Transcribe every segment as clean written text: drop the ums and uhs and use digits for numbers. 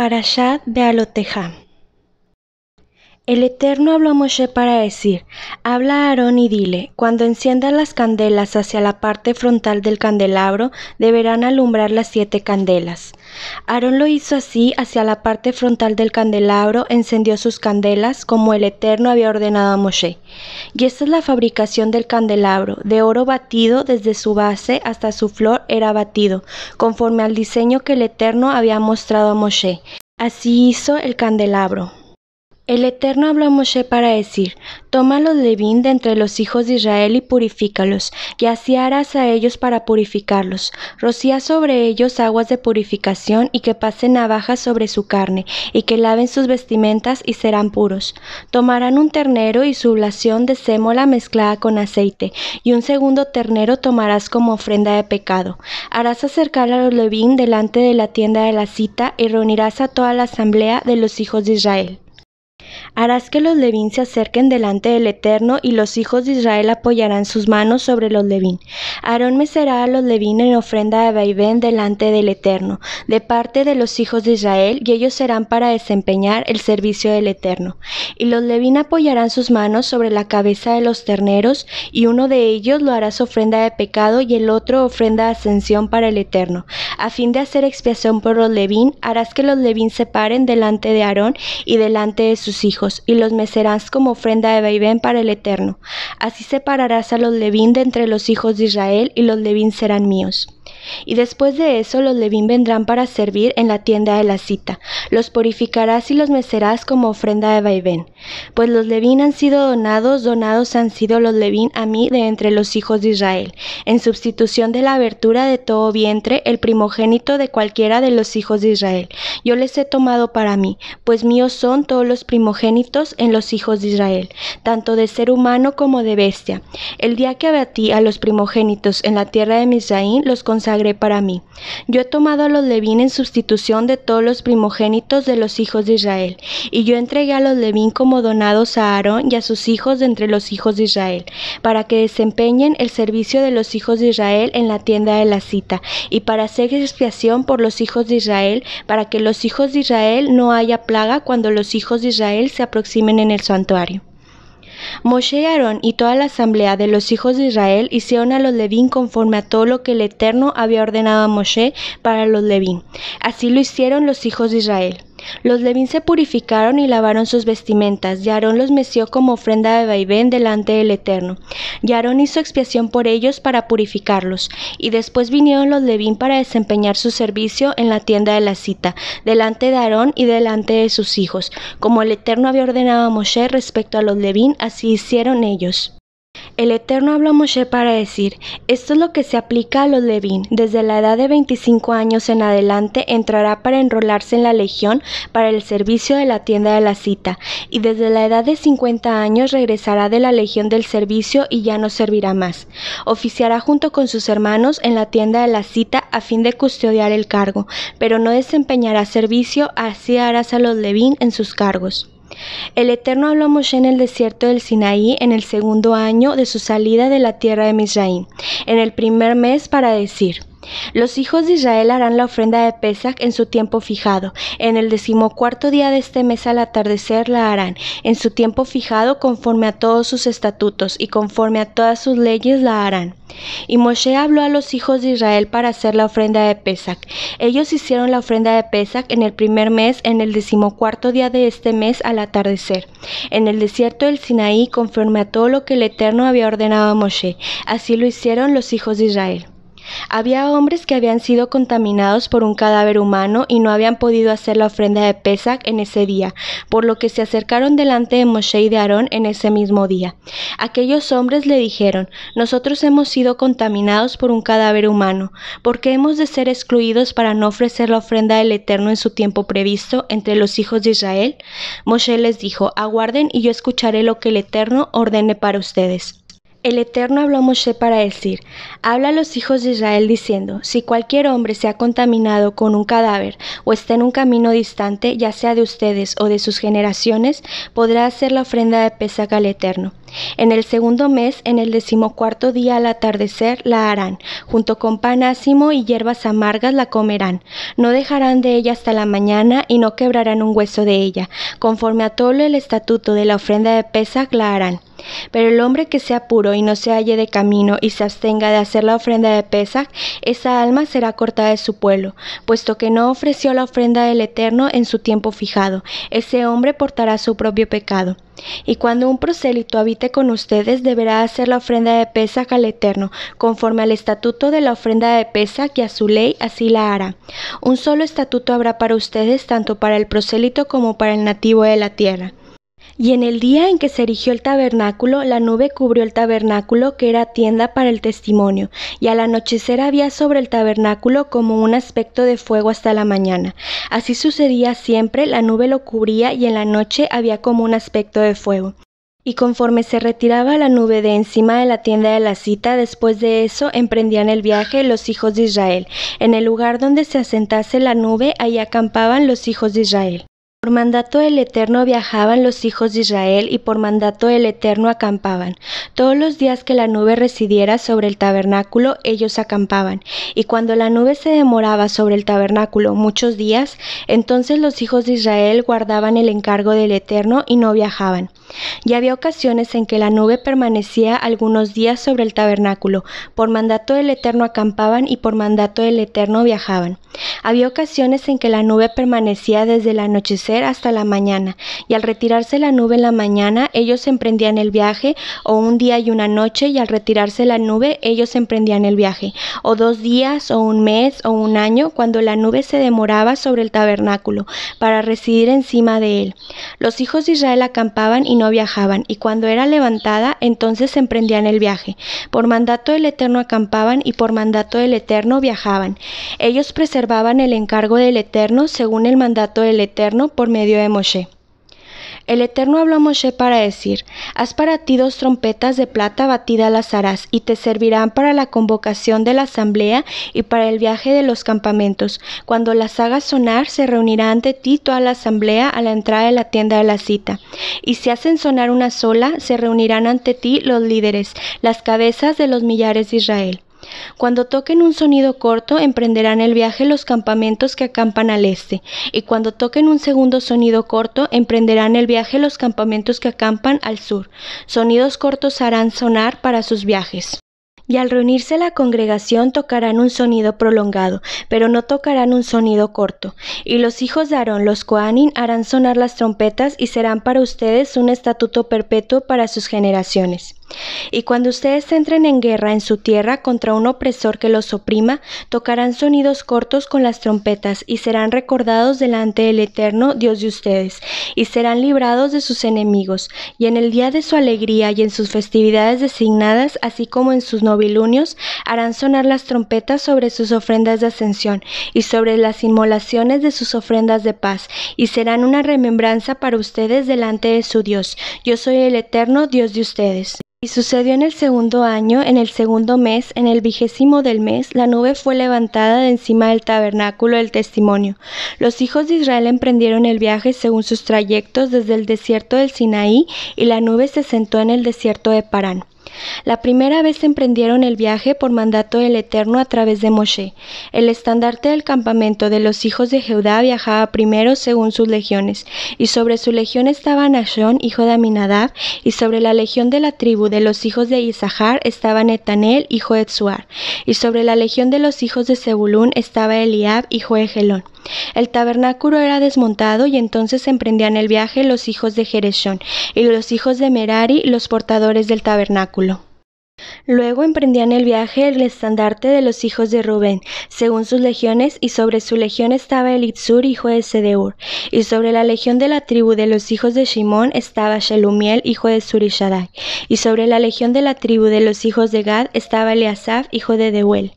Parashat Bealotejá. El Eterno habló a Moshe para decir: habla a Aarón y dile, cuando enciendas las candelas hacia la parte frontal del candelabro, deberán alumbrar las 7 candelas. Aarón lo hizo así, hacia la parte frontal del candelabro encendió sus candelas, como el Eterno había ordenado a Moshe. Y esta es la fabricación del candelabro: de oro batido desde su base hasta su flor era batido, conforme al diseño que el Eterno había mostrado a Moshe. Así hizo el candelabro. El Eterno habló a Moshe para decir: toma los levín de entre los hijos de Israel y purifícalos, y así harás a ellos para purificarlos. Rocía sobre ellos aguas de purificación, y que pasen navajas sobre su carne, y que laven sus vestimentas y serán puros. Tomarán un ternero y su oblación de sémola mezclada con aceite, y un segundo ternero tomarás como ofrenda de pecado. Harás acercar a los levín delante de la tienda de la cita, y reunirás a toda la asamblea de los hijos de Israel. Harás que los levín se acerquen delante del Eterno, y los hijos de Israel apoyarán sus manos sobre los levín. Aarón mecerá a los levín en ofrenda de vaivén delante del Eterno, de parte de los hijos de Israel, y ellos serán para desempeñar el servicio del Eterno. Y los levín apoyarán sus manos sobre la cabeza de los terneros, y uno de ellos lo harás ofrenda de pecado, y el otro ofrenda de ascensión para el Eterno. A fin de hacer expiación por los levín, harás que los levín se paren delante de Aarón y delante de sus hijos, y los mecerás como ofrenda de vaivén para el Eterno. Así separarás a los levín de entre los hijos de Israel, y los levín serán míos. Y después de eso los levín vendrán para servir en la tienda de la cita. Los purificarás y los mecerás como ofrenda de vaivén. Pues los levín han sido donados han sido los levín a mí de entre los hijos de Israel, en sustitución de la abertura de todo vientre, el primogénito de cualquiera de los hijos de Israel. Yo les he tomado para mí, pues míos son todos los primogénitos en los hijos de Israel, tanto de ser humano como de bestia. El día que abatí a los primogénitos en la tierra de Misraín, los consagré para mí. Yo he tomado a los levín en sustitución de todos los primogénitos de los hijos de Israel, y yo entregué a los levín como donados a Aarón y a sus hijos de entre los hijos de Israel, para que desempeñen el servicio de los hijos de Israel en la tienda de la cita, y para hacer expiación por los hijos de Israel, para que los hijos de Israel no haya plaga cuando los hijos de Israel se aproximen en el santuario. Moshe y Aarón y toda la asamblea de los hijos de Israel hicieron a los levín conforme a todo lo que el Eterno había ordenado a Moshe para los levín. Así lo hicieron los hijos de Israel. Los levín se purificaron y lavaron sus vestimentas, y Aarón los meció como ofrenda de vaivén delante del Eterno. Y Aarón hizo expiación por ellos para purificarlos. Y después vinieron los levín para desempeñar su servicio en la tienda de la cita, delante de Aarón y delante de sus hijos. Como el Eterno había ordenado a Moshe respecto a los levín, así hicieron ellos. El Eterno habló a Moshe para decir: esto es lo que se aplica a los levín. Desde la edad de 25 años en adelante entrará para enrolarse en la legión para el servicio de la tienda de la cita, y desde la edad de 50 años regresará de la legión del servicio y ya no servirá más. Oficiará junto con sus hermanos en la tienda de la cita a fin de custodiar el cargo, pero no desempeñará servicio. Así harás a los levín en sus cargos. El Eterno habló a Moshe en el desierto del Sinaí en el 2º año de su salida de la tierra de Misraín, en el 1er mes, para decir: los hijos de Israel harán la ofrenda de Pesach en su tiempo fijado. En el 14º día de este mes al atardecer la harán, en su tiempo fijado, conforme a todos sus estatutos, y conforme a todas sus leyes la harán. Y Moshe habló a los hijos de Israel para hacer la ofrenda de Pesach. Ellos hicieron la ofrenda de Pesach en el 1er mes, en el 14º día de este mes al atardecer, en el desierto del Sinaí, conforme a todo lo que el Eterno había ordenado a Moshe. Así lo hicieron los hijos de Israel. Había hombres que habían sido contaminados por un cadáver humano y no habían podido hacer la ofrenda de Pesach en ese día, por lo que se acercaron delante de Moshe y de Aarón en ese mismo día. Aquellos hombres le dijeron: nosotros hemos sido contaminados por un cadáver humano, ¿por qué hemos de ser excluidos para no ofrecer la ofrenda del Eterno en su tiempo previsto entre los hijos de Israel? Moshe les dijo: aguarden y yo escucharé lo que el Eterno ordene para ustedes. El Eterno habló a Moshe para decir: habla a los hijos de Israel diciendo: si cualquier hombre se ha contaminado con un cadáver o está en un camino distante, ya sea de ustedes o de sus generaciones, podrá hacer la ofrenda de Pesach al Eterno. En el segundo mes, en el 14º día al atardecer, la harán. Junto con pan ácimo y hierbas amargas la comerán. No dejarán de ella hasta la mañana y no quebrarán un hueso de ella. Conforme a todo el estatuto de la ofrenda de Pesach la harán. Pero el hombre que sea puro y no se halle de camino y se abstenga de hacer la ofrenda de Pesach, esa alma será cortada de su pueblo, puesto que no ofreció la ofrenda del Eterno en su tiempo fijado. Ese hombre portará su propio pecado. Y cuando un prosélito habite con ustedes, deberá hacer la ofrenda de Pesach al Eterno, conforme al estatuto de la ofrenda de Pesach y a su ley, así la hará. Un solo estatuto habrá para ustedes, tanto para el prosélito como para el nativo de la tierra. Y en el día en que se erigió el tabernáculo, la nube cubrió el tabernáculo, que era tienda para el testimonio, y al anochecer había sobre el tabernáculo como un aspecto de fuego hasta la mañana. Así sucedía siempre, la nube lo cubría y en la noche había como un aspecto de fuego. Y conforme se retiraba la nube de encima de la tienda de la cita, después de eso emprendían el viaje los hijos de Israel. En el lugar donde se asentase la nube, ahí acampaban los hijos de Israel. Por mandato del Eterno viajaban los hijos de Israel y por mandato del Eterno acampaban. Todos los días que la nube residiera sobre el tabernáculo, ellos acampaban. Y cuando la nube se demoraba sobre el tabernáculo muchos días, entonces los hijos de Israel guardaban el encargo del Eterno y no viajaban. Y había ocasiones en que la nube permanecía algunos días sobre el tabernáculo. Por mandato del Eterno acampaban y por mandato del Eterno viajaban. Había ocasiones en que la nube permanecía desde el anochecer hasta la mañana, y al retirarse la nube en la mañana, ellos emprendían el viaje, o un día y una noche, y al retirarse la nube, ellos emprendían el viaje, o 2 días, o un mes, o un año, cuando la nube se demoraba sobre el tabernáculo, para residir encima de él. Los hijos de Israel acampaban y no viajaban, y cuando era levantada, entonces emprendían el viaje. Por mandato del Eterno acampaban, y por mandato del Eterno viajaban. Ellos preservaban el encargo del Eterno, según el mandato del Eterno, por medio de Moshe. El Eterno habló a Moshe para decir: haz para ti 2 trompetas de plata batidas las harás, y te servirán para la convocación de la asamblea y para el viaje de los campamentos. Cuando las hagas sonar, se reunirá ante ti toda la asamblea a la entrada de la tienda de la cita. Y si hacen sonar una sola, se reunirán ante ti los líderes, las cabezas de los millares de Israel. Cuando toquen un sonido corto, emprenderán el viaje los campamentos que acampan al este, y cuando toquen un segundo sonido corto, emprenderán el viaje los campamentos que acampan al sur. Sonidos cortos harán sonar para sus viajes. Y al reunirse la congregación tocarán un sonido prolongado, pero no tocarán un sonido corto. Y los hijos de Aarón, los Coanín, harán sonar las trompetas y serán para ustedes un estatuto perpetuo para sus generaciones. Y cuando ustedes entren en guerra en su tierra contra un opresor que los oprima, tocarán sonidos cortos con las trompetas y serán recordados delante del Eterno, Dios de ustedes, y serán librados de sus enemigos. Y en el día de su alegría y en sus festividades designadas, así como en sus novilunios, harán sonar las trompetas sobre sus ofrendas de ascensión y sobre las inmolaciones de sus ofrendas de paz, y serán una remembranza para ustedes delante de su Dios. Yo soy el Eterno, Dios de ustedes. Y sucedió en el segundo año, en el segundo mes, en el 20º del mes, la nube fue levantada de encima del tabernáculo del testimonio. Los hijos de Israel emprendieron el viaje según sus trayectos desde el desierto del Sinaí, y la nube se sentó en el desierto de Parán. La primera vez emprendieron el viaje por mandato del Eterno a través de Moshe. El estandarte del campamento de los hijos de Judá viajaba primero según sus legiones, y sobre su legión estaba Nashón, hijo de Aminadab, y sobre la legión de la tribu de los hijos de Isachar estaba Netanel, hijo de Tzuar, y sobre la legión de los hijos de Zebulún estaba Eliab, hijo de Gelón. El tabernáculo era desmontado y entonces emprendían el viaje los hijos de Gereshón y los hijos de Merari, los portadores del tabernáculo. Luego emprendían el viaje el estandarte de los hijos de Rubén, según sus legiones, y sobre su legión estaba Elitzur, hijo de Sedeur, y sobre la legión de la tribu de los hijos de Shimón estaba Shelumiel, hijo de Surishadai, y sobre la legión de la tribu de los hijos de Gad estaba Eliasaf, hijo de Deuel.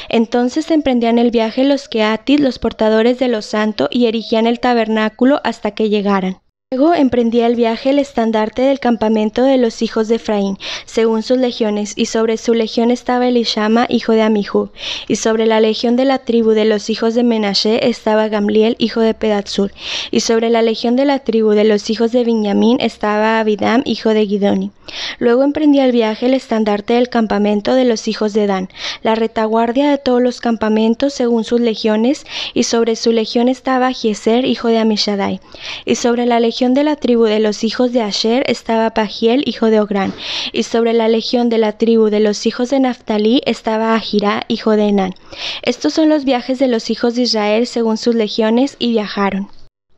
Entonces emprendían el viaje los Keatis, los portadores de lo santo, y erigían el tabernáculo hasta que llegaran. Luego emprendía el viaje el estandarte del campamento de los hijos de Efraín, según sus legiones, y sobre su legión estaba Elishama, hijo de Amihud, y sobre la legión de la tribu de los hijos de Menashe estaba Gamliel, hijo de Pedatsur, y sobre la legión de la tribu de los hijos de Benjamín estaba Abidam, hijo de Gidoni. Luego emprendía el viaje el estandarte del campamento de los hijos de Dan, la retaguardia de todos los campamentos según sus legiones, y sobre su legión estaba Jiezer, hijo de Amishadai, y sobre la legión de la tribu de los hijos de Asher estaba Pagiel, hijo de Ográn, y sobre la legión de la tribu de los hijos de Naftalí estaba Ahirá, hijo de Enán. Estos son los viajes de los hijos de Israel según sus legiones, y viajaron.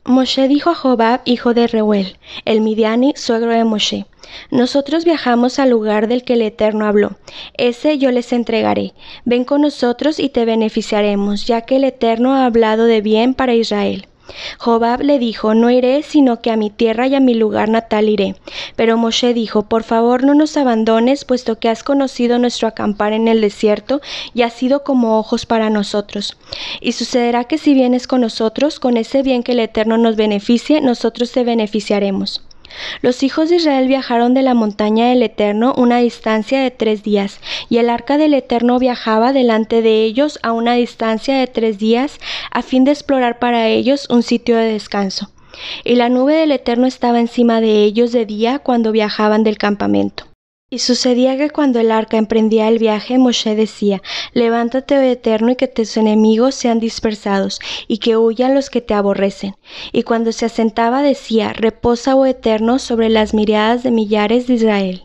Moshe dijo a Jobab, hijo de Reuel, el Midiani, suegro de Moshe: nosotros viajamos al lugar del que el Eterno habló. Ese yo les entregaré. Ven con nosotros y te beneficiaremos, ya que el Eterno ha hablado de bien para Israel. Jobab le dijo: no iré, sino que a mi tierra y a mi lugar natal iré. Pero Moshe dijo: por favor no nos abandones, puesto que has conocido nuestro acampar en el desierto y has sido como ojos para nosotros. Y sucederá que si vienes con nosotros, con ese bien que el Eterno nos beneficie, nosotros te beneficiaremos. Los hijos de Israel viajaron de la montaña del Eterno una distancia de 3 días, y el arca del Eterno viajaba delante de ellos a una distancia de 3 días, a fin de explorar para ellos un sitio de descanso. Y la nube del Eterno estaba encima de ellos de día cuando viajaban del campamento. Y sucedía que cuando el arca emprendía el viaje, Moshe decía: levántate, oh Eterno, y que tus enemigos sean dispersados, y que huyan los que te aborrecen. Y cuando se asentaba decía: reposa, oh Eterno, sobre las miriadas de millares de Israel.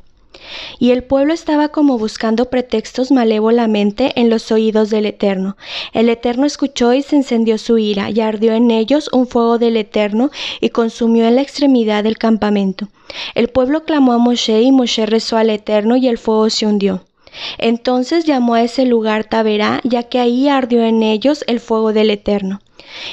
Y el pueblo estaba como buscando pretextos malévolamente en los oídos del Eterno. El Eterno escuchó y se encendió su ira, y ardió en ellos un fuego del Eterno, y consumió en la extremidad del campamento. El pueblo clamó a Moshe, y Moshe rezó al Eterno, y el fuego se hundió. Entonces llamó a ese lugar Taberá, ya que ahí ardió en ellos el fuego del Eterno.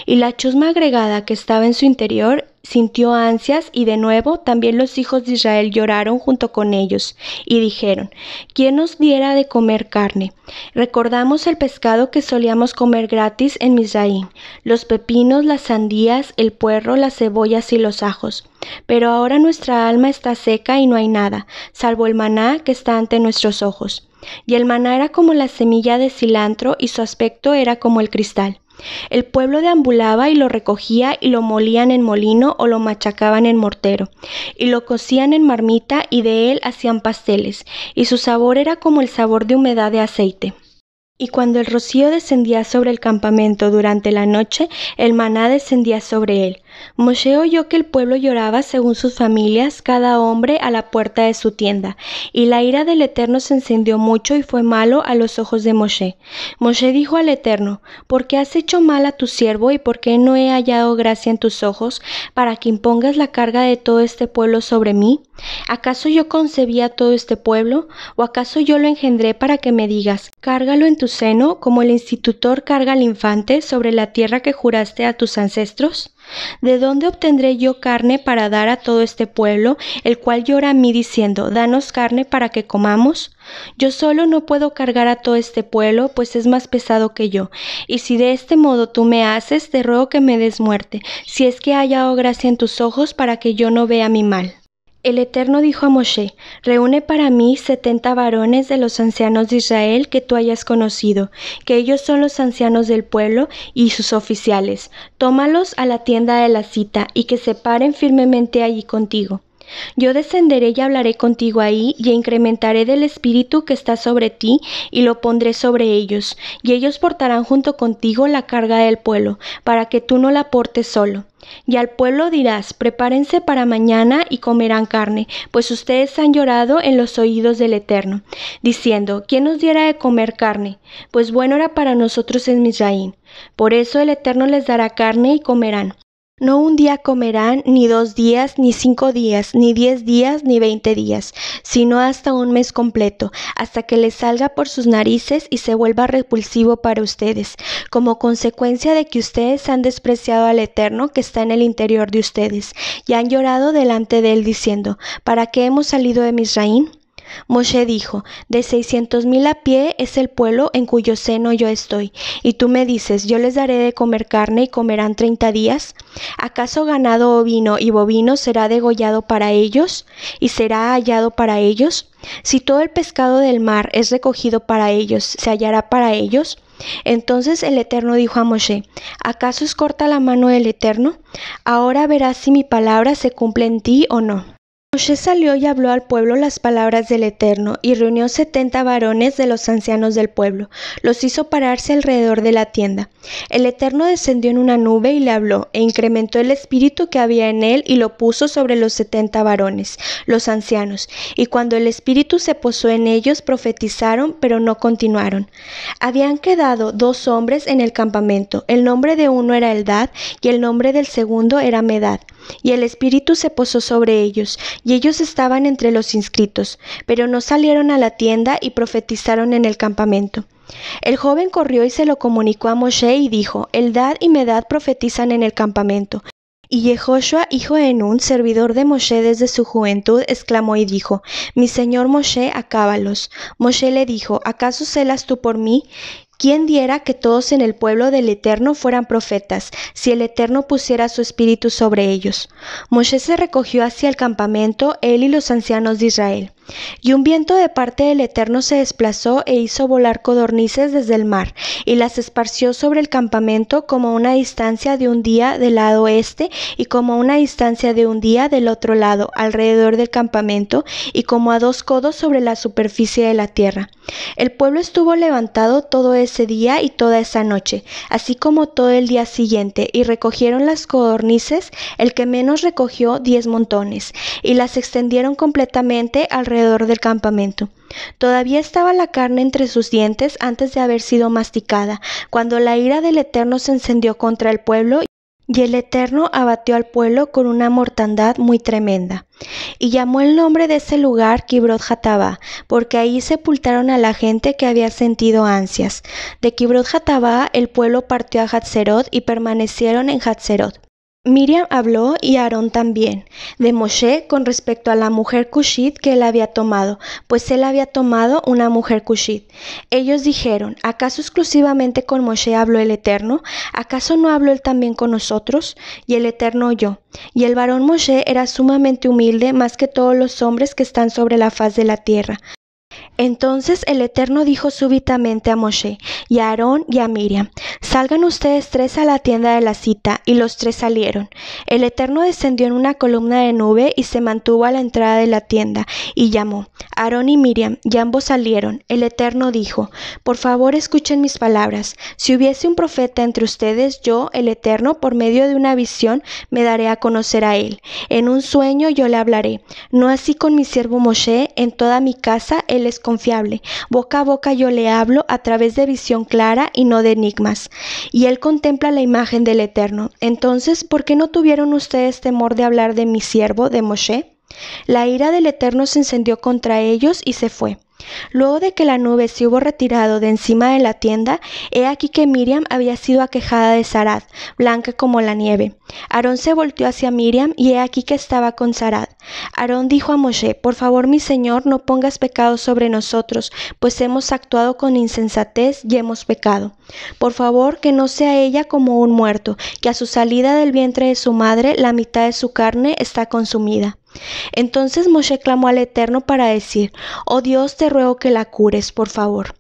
Y la chusma agregada que estaba en su interior sintió ansias, y de nuevo también los hijos de Israel lloraron junto con ellos, y dijeron: ¿quién nos diera de comer carne? Recordamos el pescado que solíamos comer gratis en Mizraim, los pepinos, las sandías, el puerro, las cebollas y los ajos. Pero ahora nuestra alma está seca y no hay nada, salvo el maná que está ante nuestros ojos. Y el maná era como la semilla de cilantro, y su aspecto era como el cristal. El pueblo deambulaba y lo recogía, y lo molían en molino o lo machacaban en mortero, y lo cocían en marmita, y de él hacían pasteles, y su sabor era como el sabor de humedad de aceite. Y cuando el rocío descendía sobre el campamento durante la noche, el maná descendía sobre él. Moshe oyó que el pueblo lloraba según sus familias, cada hombre a la puerta de su tienda, y la ira del Eterno se encendió mucho y fue malo a los ojos de Moshe. Moshe dijo al Eterno: ¿por qué has hecho mal a tu siervo y por qué no he hallado gracia en tus ojos para que impongas la carga de todo este pueblo sobre mí? ¿Acaso yo concebí a todo este pueblo? ¿O acaso yo lo engendré para que me digas: cárgalo en tu seno, como el institutor carga al infante sobre la tierra que juraste a tus ancestros? ¿De dónde obtendré yo carne para dar a todo este pueblo, el cual llora a mí diciendo: danos carne para que comamos? Yo solo no puedo cargar a todo este pueblo, pues es más pesado que yo. Y si de este modo tú me haces, te ruego que me des muerte, si es que he hallado gracia en tus ojos, para que yo no vea mi mal. El Eterno dijo a Moshe: reúne para mí 70 varones de los ancianos de Israel que tú hayas conocido, que ellos son los ancianos del pueblo y sus oficiales. Tómalos a la tienda de la cita, y que se paren firmemente allí contigo. Yo descenderé y hablaré contigo ahí, y incrementaré del espíritu que está sobre ti, y lo pondré sobre ellos, y ellos portarán junto contigo la carga del pueblo, para que tú no la portes solo. Y al pueblo dirás: prepárense para mañana y comerán carne, pues ustedes han llorado en los oídos del Eterno, diciendo: ¿quién nos diera de comer carne? Pues bueno era para nosotros en Mizraim. Por eso el Eterno les dará carne y comerán. No un día comerán, ni 2 días, ni 5 días, ni 10 días, ni 20 días, sino hasta un mes completo, hasta que les salga por sus narices y se vuelva repulsivo para ustedes, como consecuencia de que ustedes han despreciado al Eterno que está en el interior de ustedes, y han llorado delante de él diciendo: ¿para qué hemos salido de Mizraim? Moshe dijo, de 600,000 a pie es el pueblo en cuyo seno yo estoy. Y tú me dices, yo les daré de comer carne y comerán 30 días. ¿Acaso ganado ovino y bovino será degollado para ellos? ¿Y será hallado para ellos? Si todo el pescado del mar es recogido para ellos, ¿se hallará para ellos? Entonces el Eterno dijo a Moshe, ¿acaso es corta la mano del Eterno? Ahora verás si mi palabra se cumple en ti o no. Moshe salió y habló al pueblo las palabras del Eterno, y reunió 70 varones de los ancianos del pueblo. Los hizo pararse alrededor de la tienda. El Eterno descendió en una nube y le habló, e incrementó el espíritu que había en él, y lo puso sobre los 70 varones, los ancianos. Y cuando el espíritu se posó en ellos, profetizaron, pero no continuaron. Habían quedado 2 hombres en el campamento. El nombre de uno era Eldad, y el nombre del segundo era Medad. Y el espíritu se posó sobre ellos, y ellos estaban entre los inscritos, pero no salieron a la tienda y profetizaron en el campamento. El joven corrió y se lo comunicó a Moshe y dijo, Eldad y Medad profetizan en el campamento. Y Yehoshua, hijo de Nun, servidor de Moshe desde su juventud, exclamó y dijo, mi señor Moshe, acábalos. Moshe le dijo, ¿acaso celas tú por mí? ¿Quién diera que todos en el pueblo del Eterno fueran profetas, si el Eterno pusiera su espíritu sobre ellos? Moshe se recogió hacia el campamento, él y los ancianos de Israel. Y un viento de parte del Eterno se desplazó e hizo volar codornices desde el mar, y las esparció sobre el campamento como a una distancia de un día del lado este, y como a una distancia de un día del otro lado, alrededor del campamento, y como a 2 codos sobre la superficie de la tierra. El pueblo estuvo levantado todo ese día y toda esa noche, así como todo el día siguiente, y recogieron las codornices, el que menos recogió 10 montones, y las extendieron completamente alrededor del campamento. Todavía estaba la carne entre sus dientes antes de haber sido masticada, cuando la ira del Eterno se encendió contra el pueblo, y el Eterno abatió al pueblo con una mortandad muy tremenda. Y llamó el nombre de ese lugar Kibrot Hatabá, porque ahí sepultaron a la gente que había sentido ansias. De Kibrot Hatabá el pueblo partió a Hatzerot y permanecieron en Hatzerot. Miriam habló y Aarón también, de Moshe con respecto a la mujer cushit que él había tomado, pues él había tomado una mujer cushit. Ellos dijeron, ¿acaso exclusivamente con Moshe habló el Eterno? ¿Acaso no habló él también con nosotros? Y el Eterno oyó. Y el varón Moshe era sumamente humilde más que todos los hombres que están sobre la faz de la tierra. Entonces el Eterno dijo súbitamente a Moshe, y a Aarón y a Miriam, salgan ustedes 3 a la tienda de la cita, y los 3 salieron. El Eterno descendió en una columna de nube y se mantuvo a la entrada de la tienda, y llamó, Aarón y Miriam, y ambos salieron. El Eterno dijo, por favor escuchen mis palabras, si hubiese un profeta entre ustedes, yo, el Eterno, por medio de una visión, me daré a conocer a él. En un sueño yo le hablaré, no así con mi siervo Moshe, en toda mi casa él es confiable, boca a boca yo le hablo a través de visión clara y no de enigmas, y él contempla la imagen del Eterno. Entonces, ¿por qué no tuvieron ustedes temor de hablar de mi siervo, de Moshe? La ira del Eterno se encendió contra ellos y se fue. Luego de que la nube se hubo retirado de encima de la tienda, he aquí que Miriam había sido aquejada de Sarad, blanca como la nieve. Aarón se volteó hacia Miriam y he aquí que estaba con Sarad. Aarón dijo a Moshe, por favor mi señor, no pongas pecado sobre nosotros, pues hemos actuado con insensatez y hemos pecado. Por favor, que no sea ella como un muerto, que a su salida del vientre de su madre la mitad de su carne está consumida. Entonces Moshe clamó al Eterno para decir, oh Dios, te ruego que la cures, por favor.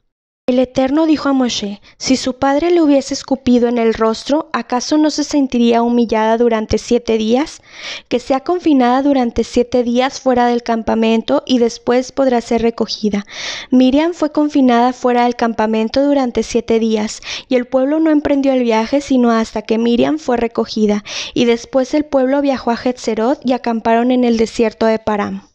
El Eterno dijo a Moshe, si su padre le hubiese escupido en el rostro, ¿acaso no se sentiría humillada durante 7 días? Que sea confinada durante 7 días fuera del campamento y después podrá ser recogida. Miriam fue confinada fuera del campamento durante 7 días, y el pueblo no emprendió el viaje sino hasta que Miriam fue recogida, y después el pueblo viajó a Hatzerot y acamparon en el desierto de Param.